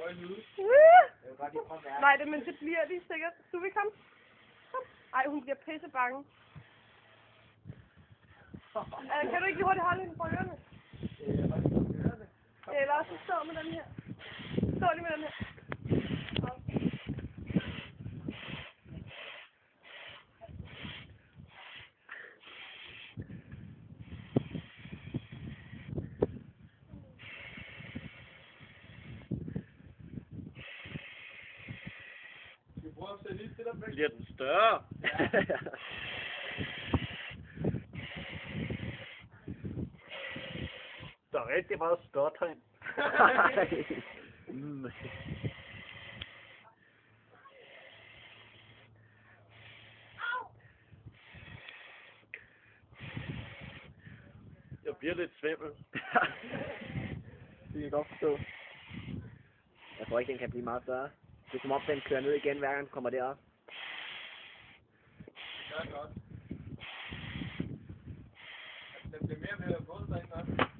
høje lyde. Nej, men det bliver de sikkert. Du vil komme? Kom. Ej, hun bliver pisse bange. Kan du ikke lige hurtigt holde hende for ørerne? Eller også stå med den her. Stå lige med den her. Bliver den større? Der er rigtig meget stort herinde. Jeg bliver lidt svimmel. Det kan jeg godt forstå. Jeg tror ikke, den kan blive meget større. Det er som om, den kører ned igen, hver gang den kommer derop. Det gør godt. Den bliver mere og mere våd derinde også.